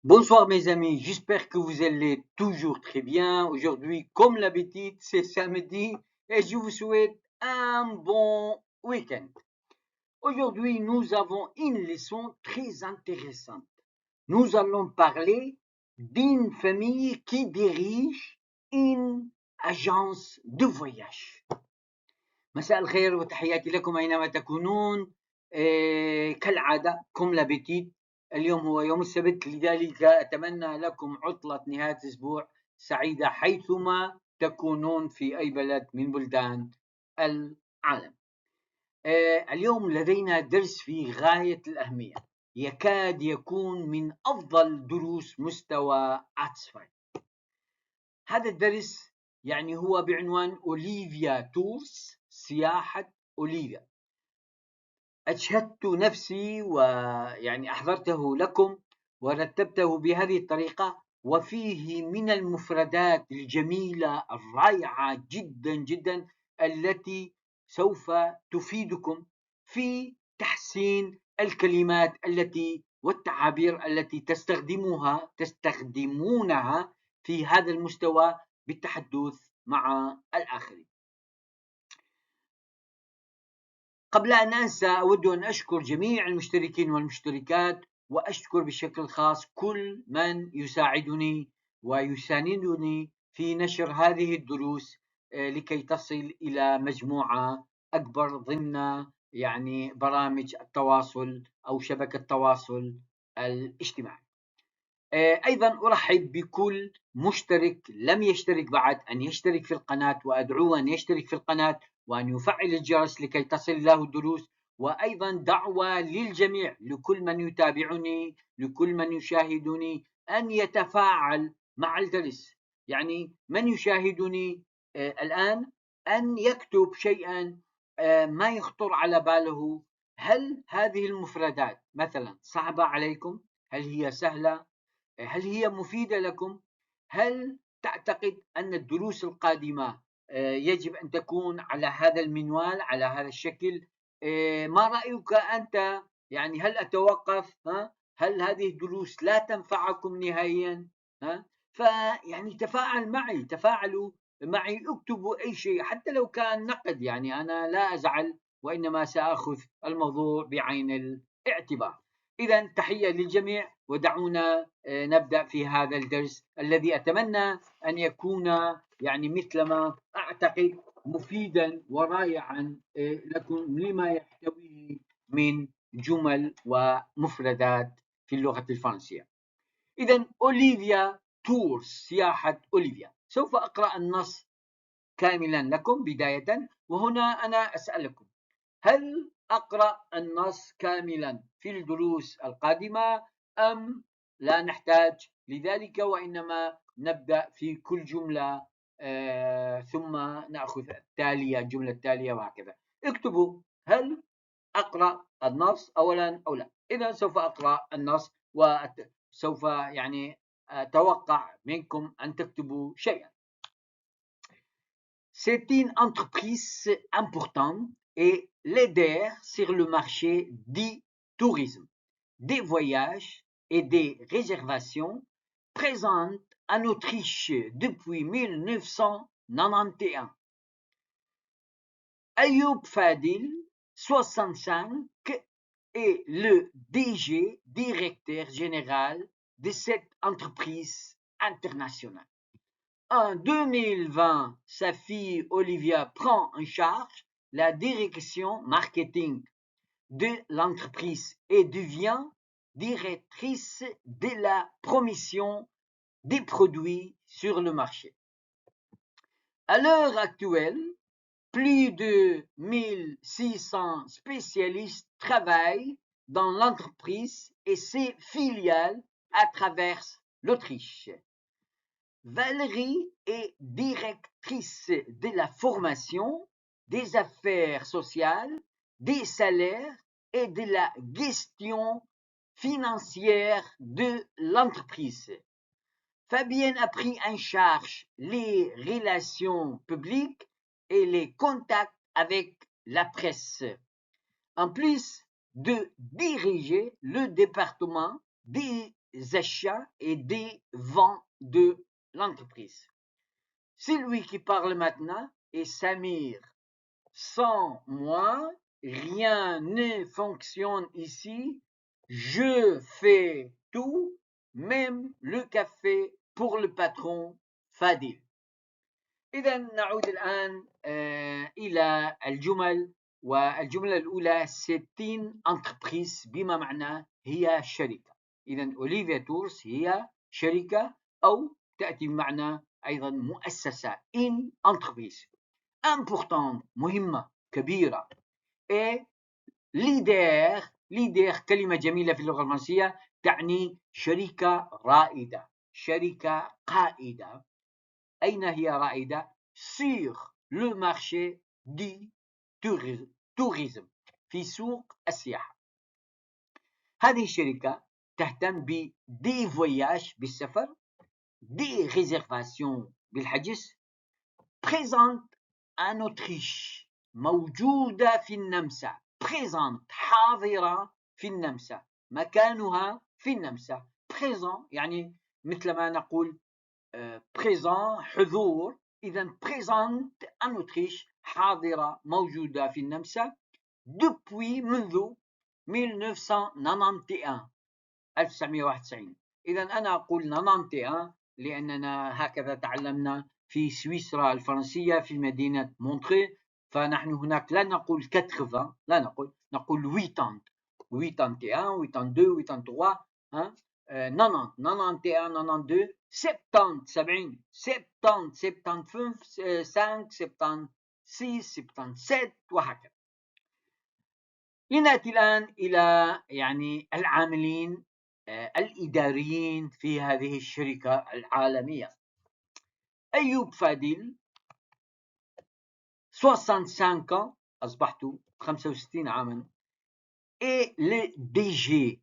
Bonsoir mes amis, j'espère que vous allez toujours très bien. Aujourd'hui, comme l'habitude, c'est samedi et je vous souhaite un bon week-end. Aujourd'hui, nous avons une leçon très intéressante. Nous allons parler d'une famille qui dirige une agence de voyage. مساء الخير وتحياتي لكم أينما تكونون. كالعادة كم لابيتيد. اليوم هو يوم السبت، لذلك أتمنى لكم عطلة نهاية أسبوع سعيدة حيثما تكونون في أي بلد من بلدان العالم. اليوم لدينا درس في غاية الأهمية، يكاد يكون من أفضل دروس مستوى آتسفاي. هذا الدرس يعني هو بعنوان أوليفيا تورس، سياحة أوليفيا. أجهدت نفسي ويعني أحضرته لكم ورتبته بهذه الطريقة، وفيه من المفردات الجميلة الرائعة جدا جدا التي سوف تفيدكم في تحسين الكلمات التي والتعابير التي تستخدمونها في هذا المستوى بالتحدث مع الآخرين. قبل أن أنسى، أود أن أشكر جميع المشتركين والمشتركات، وأشكر بشكل خاص كل من يساعدني ويساندني في نشر هذه الدروس لكي تصل إلى مجموعة أكبر ضمن يعني برامج التواصل أو شبكة التواصل الاجتماعي. أيضا أرحب بكل مشترك لم يشترك بعد أن يشترك في القناة، وأدعوه أن يشترك في القناة وأن يفعل الجرس لكي تصل له الدروس. وأيضا دعوة للجميع، لكل من يتابعني، لكل من يشاهدني، أن يتفاعل مع الدرس. يعني من يشاهدني الآن أن يكتب شيئا ما يخطر على باله. هل هذه المفردات مثلا صعبة عليكم؟ هل هي سهلة؟ هل هي مفيدة لكم؟ هل تعتقد أن الدروس القادمة يجب أن تكون على هذا المنوال، على هذا الشكل؟ ما رأيك أنت؟ يعني هل أتوقف؟ هل هذه الدروس لا تنفعكم نهائيا؟ فيعني تفاعلوا معي، اكتبوا أي شيء حتى لو كان نقد، يعني أنا لا أزعل، وإنما سأخذ الموضوع بعين الاعتبار. إذا تحية للجميع، ودعونا نبدأ في هذا الدرس الذي أتمنى أن يكون يعني مثلما أعتقد مفيدا ورائعا لكم، لما يحتويه من جمل ومفردات في اللغة الفرنسية. إذا أوليفيا تورس، سياحة أوليفيا. سوف أقرأ النص كاملا لكم بداية، وهنا أنا أسألكم: هل أقرأ النص كاملا في الدروس القادمة أم لا نحتاج لذلك، وإنما نبدأ في كل جملة ثم نأخذ الجملة التالية وهكذا؟ اكتبوا هل أقرأ النص أولا أو لا. إذا سوف أقرأ النص، وسوف يعني أتوقع منكم أن تكتبوا شيئا. C'est une entreprise importante et leader sur le marché du tourisme, des voyages et des réservations, présente en Autriche depuis 1991. Ayoub Fadil, 65, est le DG, directeur général de cette entreprise internationale. En 2020, sa fille Olivia prend en charge la direction marketing de l'entreprise et devient directrice de la promotion des produits sur le marché. À l'heure actuelle, plus de 1600 spécialistes travaillent dans l'entreprise et ses filiales à travers l'Autriche. Valérie est directrice de la formation, des affaires sociales, des salaires et de la gestion financière de l'entreprise. Fabienne a pris en charge les relations publiques et les contacts avec la presse. En plus de diriger le département des achats et des ventes de l'entreprise. Celui qui parle maintenant est Samir. Sans moi, rien ne fonctionne ici. Je fais tout, même le café pour le patron Fadil. إذا نعود الآن إلى الجمل، والجملة الأولى ستين entreprise بما معناه هي شركة. إذا أوليفيا تورس هي شركة أو تأتي بمعنى أيضا مؤسسة in entreprise. importante مهمة كبيرة. et leader كلمة جميلة في اللغة الفرنسية تعني شركة رائدة، شركة قائدة. أين هي رائدة؟ sur le marché du tourisme، في سوق السياحة. هذه الشركة تهتم دي فواياج بالسفر، دي ريزيرفاسيون بالحجز، présente en Autriche، موجودة في النمسا، présente حاضرة في النمسا، مكانها في النمسا. présent يعني مثل ما نقول présent حضور، إذا présente en Autriche حاضرة موجودة في النمسا depuis منذ 1991. إذا أنا أقول 91 لأننا هكذا تعلمنا في سويسرا الفرنسية في مدينة مونتري، فنحن هناك لا نقول 80، لا نقول 80 81 82 83 90 91 92 70 70 70 75 76 77 وهكذا. لنأتي الآن إلى يعني العاملين الإداريين في هذه الشركة العالمية. أيوب فاديل 65 ans، أصبحت 65 عاما، et le DG.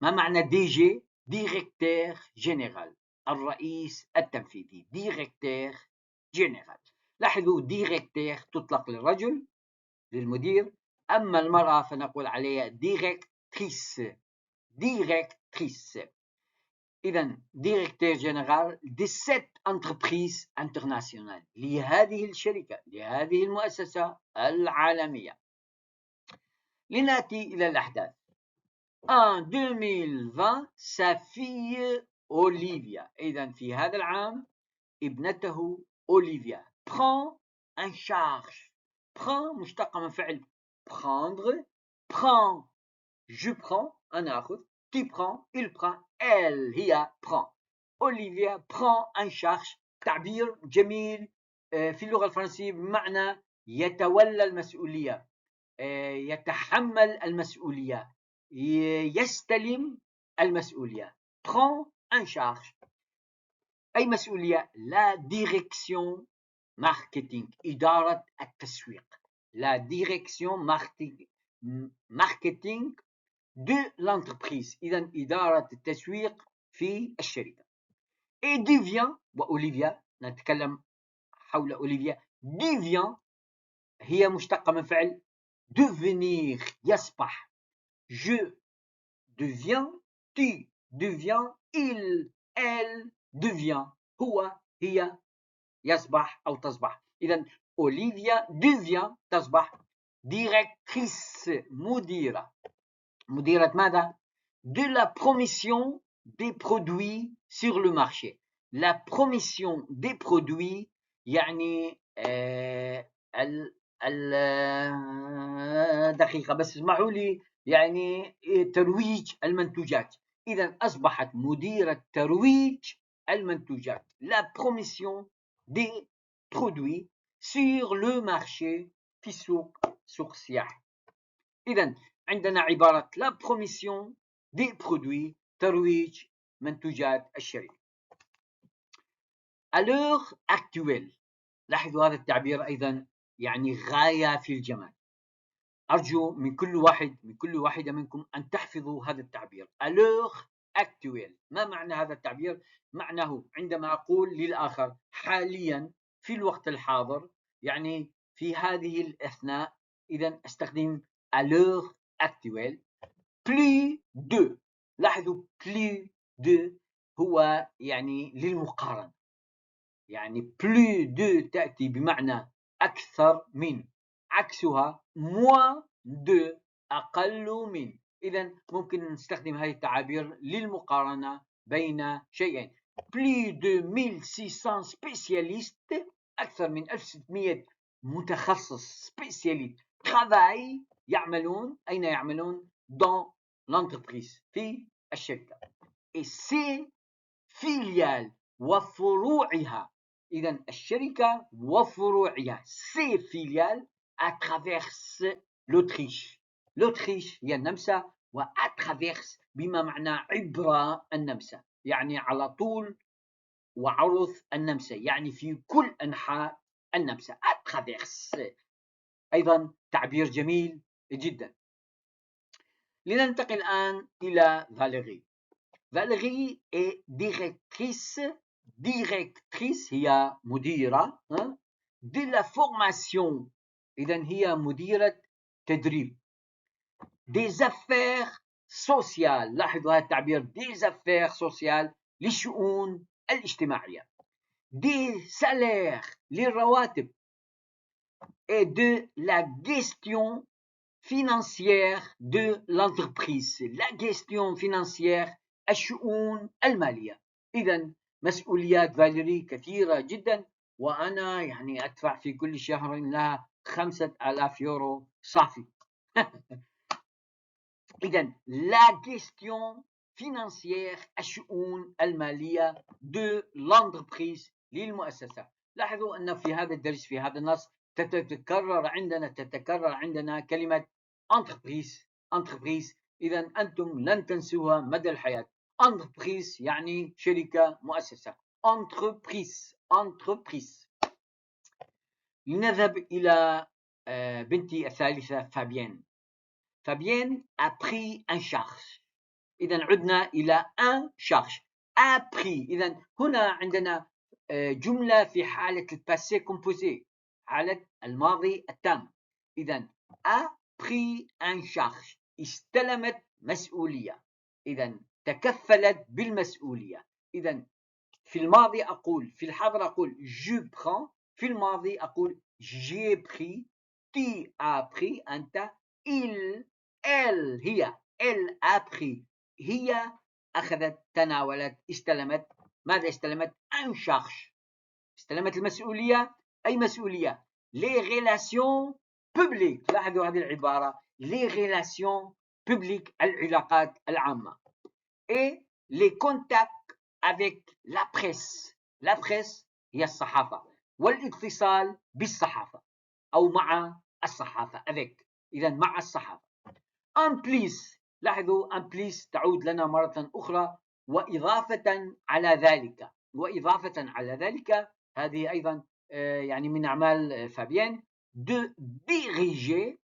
ما معنى DG؟ ديريكتور جنرال، الرئيس التنفيذي، ديريكتور جنرال. لاحظوا ديريكتور تطلق للرجل للمدير، أما المرأة فنقول عليها ديريكتريس، ديريكتريس. إذا ديريكتور جنرال دي 7 entreprises internationales، لهذه الشركة، لهذه المؤسسة العالمية. لنأتي إلى الأحداث. En 2020 sa fille Olivia، إذا في هذا العام ابنته أوليفيا prend en charge. prend مشتقة من فعل prendre، prend je prends أنا أخذ، tu prends il prend، elle هي prend. أوليفيا prend en charge تعبير جميل في اللغة الفرنسية بمعنى يتولى المسؤولية، يتحمل المسؤولية، يستلم المسؤولية. prend en charge أي مسؤولية؟ لا ديريكسيون ماركتينغ، إدارة التسويق، لا ديريكسيون ماركتينغ de l'entreprise، إذا إدارة التسويق في الشركة. et devient، وأوليفيا نتكلم حول أوليفيا، devient هي مشتقة من فعل devenir يصبح. je deviens، tu deviens، il elle devient، هو هي يصبح أو تصبح. إذا أوليفيا devient تصبح directrice مديرة. مديرة ماذا؟ de la promotion des produits sur le marché. la promotion des produits يعني دقيقة بس اسمحوا لي، يعني ترويج المنتوجات. إذا أصبحت مديرة ترويج المنتوجات. la promotion des produits sur le marché في سوق السياحة. إذا عندنا عبارة la promotion des produits، ترويج منتوجات الشركة. à l'heure actuelle، لاحظوا هذا التعبير أيضا يعني غاية في الجمال. أرجو من كل واحدة منكم أن تحفظوا هذا التعبير. à l'heure actuelle ما معنى هذا التعبير؟ معناه عندما أقول للآخر حاليا، في الوقت الحاضر، يعني في هذه الأثناء، إذا أستخدم à l'heure actuelle. plus de لاحظوا plus de هو يعني للمقارنة، يعني plus de تأتي بمعنى أكثر من، عكسها moins de أقل من. إذا ممكن نستخدم هذه التعابير للمقارنة بين شيئين. plus de 1600 spécialistes، أكثر من 1600 متخصص spécialiste travaillent يعملون، أين يعملون؟ dans l'entreprise في الشركة. et ces filiales وفروعها، إذا الشركة وفروعها ces filiales à travers l'Autriche. l'Autriche هي النمسا، و à travers بما معنى عبر النمسا، يعني على طول وعرض النمسا، يعني في كل أنحاء النمسا à travers. أيضا تعبير جميل جدا. لننتقل الآن إلى فاليري. فاليري est directrice هي مديرة de la formation، إذا هي مديرة تدريب. des affaires sociales، لاحظوا هذا التعبير des affaires sociales للشؤون الاجتماعية. des salaires للرواتب. et de la gestion financière de l'entreprise. la gestion financière الشؤون المالية. إذا مسؤوليات فاليري كثيرة جدا، وأنا يعني أدفع في كل شهر لها 5000 يورو صافي. إذا la gestion financière الشؤون المالية de l'entreprise للمؤسسة. لاحظوا أن في هذا الدرس، في هذا النص تتكرر عندنا كلمة entreprise. إذا أنتم لن تنسوها مدى الحياة. entreprise يعني شركة، مؤسسة. entreprise. لنذهب إلى بنتي الثالثة فابيان. فابيان a pris un charge. إذا عدنا إلى un charge a pris. إذا هنا عندنا جملة في حالة الباسé composé، حالة الماضي التام. إذا a pris un charge استلمت مسؤولية، إذا تكفلت بالمسؤولية. إذا في الماضي أقول، في الحاضر أقول je prends، في الماضي أقول j'ai pris، tu as pris أنت، il elle هي elle a pris هي أخذت، تناولت، استلمت. ماذا استلمت؟ un charge، استلمت المسؤولية. أي مسؤولية؟ les relations publiques. لاحظوا هذه العبارة les relations publiques العلاقات العامة. et les contacts avec la presse. la presse هي الصحافة، والاتصال بالصحافة أو مع الصحافة avec. إذا مع الصحافة. en plus، لاحظوا en plus تعود لنا مرة أخرى وإضافة على ذلك. وإضافة على ذلك هذه أيضا يعني من أعمال فابيان. de diriger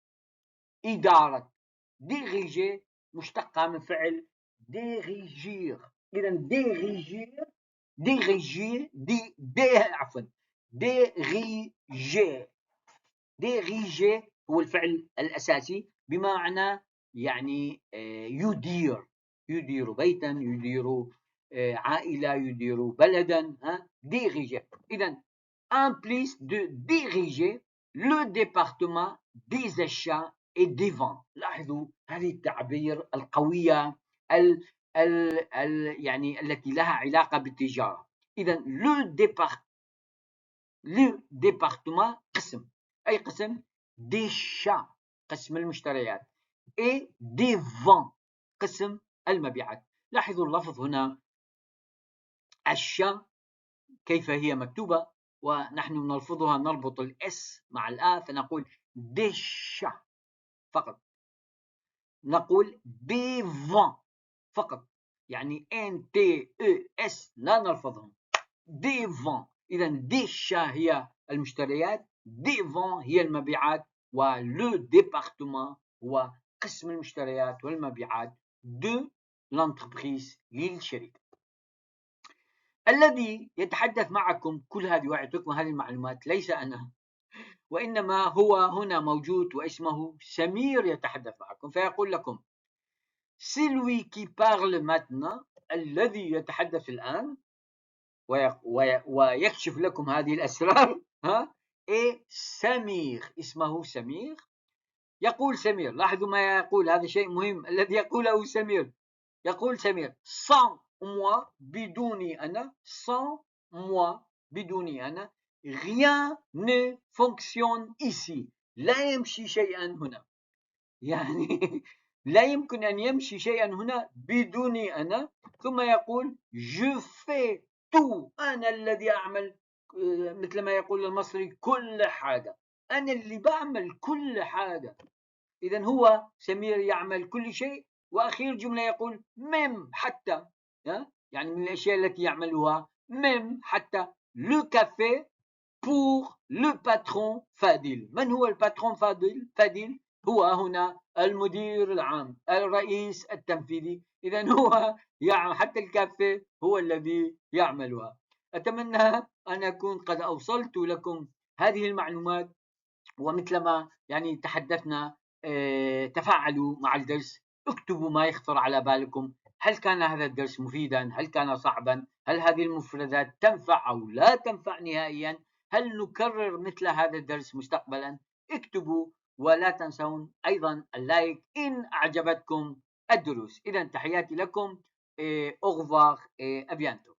إدارة. diriger مشتقة من فعل diriger. إذا diriger عفوا diriger هو الفعل الأساسي بمعنى يعني يدير بيتا، يدير عائلة، يدير بلدا. diriger. إذا en plus de diriger le département des achats et des ventes. لاحظوا هذه التعبير القوية يعني التي لها علاقة بالتجارة. إذا le département قسم، أي قسم؟ des chats قسم المشتريات، et des ventes قسم المبيعات. لاحظوا اللفظ هنا الشا كيف هي مكتوبة، ونحن نلفظها، نربط الاس مع الآ فنقول des chats فقط. نقول des ventes فقط، يعني ان تي او اس لا نلفظهم. des ventes. إذا des chats هي المشتريات، des ventes هي المبيعات، ولو ديبارتمون هو قسم المشتريات والمبيعات de l'entreprise للشركة. الذي يتحدث معكم كل هذه ويعطيكم هذه المعلومات ليس أنا، وإنما هو هنا موجود واسمه سمير يتحدث معكم، فيقول لكم celui qui parle maintenant الذي يتحدث الآن ويكشف لكم هذه الأسرار ها إيه سمير، اسمه سمير. يقول سمير، لاحظوا ما يقول، هذا شيء مهم الذي يقوله سمير. يقول سمير sans moi بدوني أنا، sans moi بدوني أنا rien ne fonctionne ici، لا يمشي شيئا هنا. يعني لا يمكن أن يمشي شيئا هنا بدوني أنا. ثم يقول je fais tout، أنا الذي أعمل مثل ما يقول المصري كل حاجة، أنا اللي بعمل كل حاجة. إذا هو سمير يعمل كل شيء. وأخير جملة يقول ميم حتى، يعني من الأشياء التي يعملها ميم حتى لو كافي pour le patron فاديل. من هو الباترون فاديل؟ فاديل هو هنا المدير العام، الرئيس التنفيذي. إذا هو يعني حتى الكافيه هو الذي يعملها. أتمنى أن أكون قد أوصلت لكم هذه المعلومات، ومثلما يعني تحدثنا تفاعلوا مع الدرس، اكتبوا ما يخطر على بالكم. هل كان هذا الدرس مفيدا؟ هل كان صعبا؟ هل هذه المفردات تنفع أو لا تنفع نهائيا؟ هل نكرر مثل هذا الدرس مستقبلا؟ اكتبوا، ولا تنسون أيضا اللايك إن أعجبتكم الدروس. إذا تحياتي لكم، أوغفوار، أبيانتو.